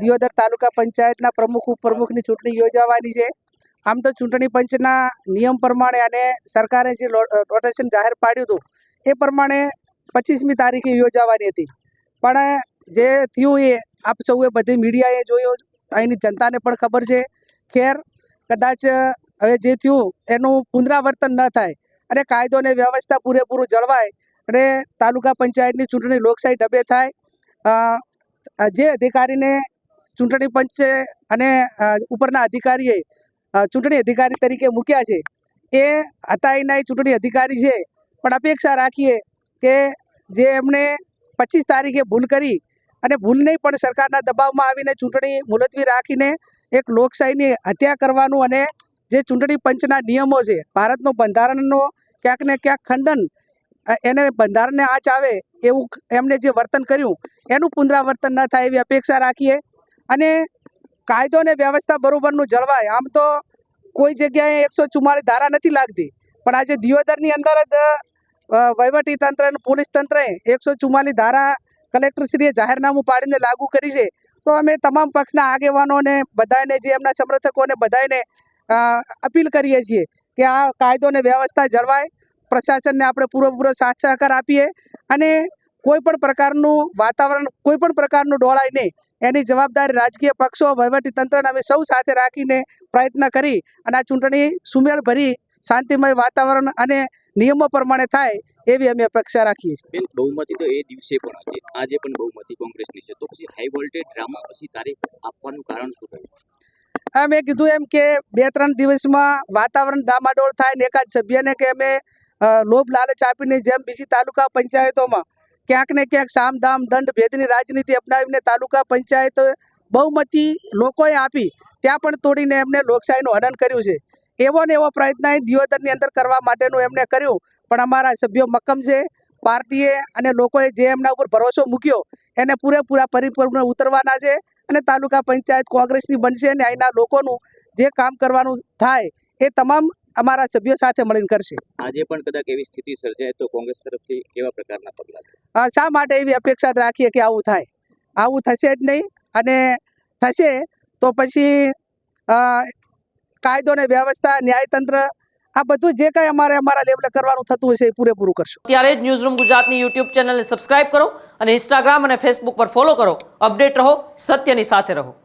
દિયોદર તાલુકા પંચાયતના પ્રમુખ ઉપપ્રમુખની ચૂંટણી યોજાવાની છે। આમ તો ચૂંટણી પંચના નિયમ પ્રમાણે અને સરકારે જે રોટેશન જાહેર પાડ્યું હતું એ પ્રમાણે 25મી તારીખે યોજાવાની હતી, પણ જે થયું એ આપ સૌએ બધી મીડિયાએ જોયું, અહીંની જનતાને પણ ખબર છે। ખેર કદાચ હવે જે થયું એનું પુનરાવર્તન ન થાય અને કાયદો અને વ્યવસ્થા પૂરેપૂરું જળવાય અને તાલુકા પંચાયતની ચૂંટણી લોકશાહી ઢબે થાય। જે અધિકારીને ચૂંટણી પંચે અને ઉપરના અધિકારીએ ચૂંટણી અધિકારી તરીકે મૂક્યા છે એ હતાઈના ચૂંટણી અધિકારી છે, પણ અપેક્ષા રાખીએ કે જે એમણે 25 તારીખે ભૂલ કરી અને ભૂલ નહીં પણ સરકારના દબાવમાં આવીને ચૂંટણી મુલતવી રાખીને એક લોકશાહીની હત્યા કરવાનું અને જે ચૂંટણી પંચના નિયમો છે, ભારતનો બંધારણનો ક્યાંક ને ક્યાંક ખંડન, એને બંધારણને આંચ આવે એવું એમને જે વર્તન કર્યું એનું પુનરાવર્તન ન થાય એવી અપેક્ષા રાખીએ અને કાયદો અને વ્યવસ્થા બરોબરનું જળવાય। આમ તો કોઈ જગ્યાએ 144 ધારા નથી લાગતી, પણ આજે દિયોદરની અંદર જ વહીવટી તંત્ર અને પોલીસ તંત્રએ 144 ધારા કલેક્ટરશ્રીએ જાહેરનામું પાડીને લાગુ કરી છે। તો અમે તમામ પક્ષના આગેવાનોને બધાને જે એમના સમર્થકોને બધાને અપીલ કરીએ છીએ કે આ કાયદો અને વ્યવસ્થા જળવાય, પ્રશાસનને આપણે પૂરો સાથ સહકાર આપીએ અને કોઈ પણ પ્રકારનું વાતાવરણ, કોઈ પણ પ્રકારનું ડોળાય નહીં, એની જવાબદારી રાજકીય પક્ષો, વહીવટી તંત્રને અમે સૌ સાથે રાખીને પ્રયત્ન કરી અને આ ચૂંટણી સુમેળ ભરી શાંતિમય વાતાવરણ અને નિયમો પ્રમાણે થાય એવી અમે અપેક્ષા રાખીએ છીએ। બહુમતી તો એ દિવસે પણ હતી, આજે પણ બહુમતી કોંગ્રેસની છે, તો પછી હાઈ વોલ્ટેજ ડ્રામા પછી તારીખ આપવાનું કારણ શું થયું? મેં કીધું એમ કે 2-3 દિવસમાં વાતાવરણ ડામાડોળ થાય ને એકાદ સભ્યને કે અમે લોભ લાલચ આપીને જેમ બીજી તાલુકા પંચાયતોમાં ક્યાંક ને ક્યાંક સામ દામ દંડ ભેદની રાજનીતિ અપનાવીને તાલુકા પંચાયત બહુમતી લોકોએ આપી ત્યાં પણ તોડીને એમને લોકશાહીનું હનન કર્યું છે। એવો ને એવો પ્રયત્ન દિયોદરની અંદર કરવા માટેનું એમને કર્યું, પણ અમારા સભ્યો મક્કમ છે। પાર્ટીએ અને લોકોએ જે એમના ઉપર ભરોસો મૂક્યો એને પૂરેપૂરા પરિપૂર્ણ ઉતરવાના છે અને તાલુકા પંચાયત કોંગ્રેસની બનશે અને અહીંના લોકોનું જે કામ કરવાનું થાય એ તમામ અમારા સભ્યો સાથે મળીને કરશે। આજે પણ કદાચ એવી સ્થિતિ સર્જાય તો કોંગ્રેસ તરફથી કેવા પ્રકારના પગલાં? શા માટે એવી અપેક્ષા રાખીએ કે આવું થાય? આવું થશે જ નહીં, અને થશે તો પછી કાયદો અને વ્યવસ્થા, ન્યાયતંત્ર, આ બધું જે કંઈ અમારા લેવલે કરવાનું થતું હશે એ પૂરેપૂરું કરશું। ત્યારે જ ન્યૂઝરૂમ ગુજરાતની યુટ્યુબ ચેનલને સબસ્ક્રાઇબ કરો અને ઇન્સ્ટાગ્રામ અને ફેસબુક પર ફોલો કરો। અપડેટ રહો, સત્યની સાથે રહો।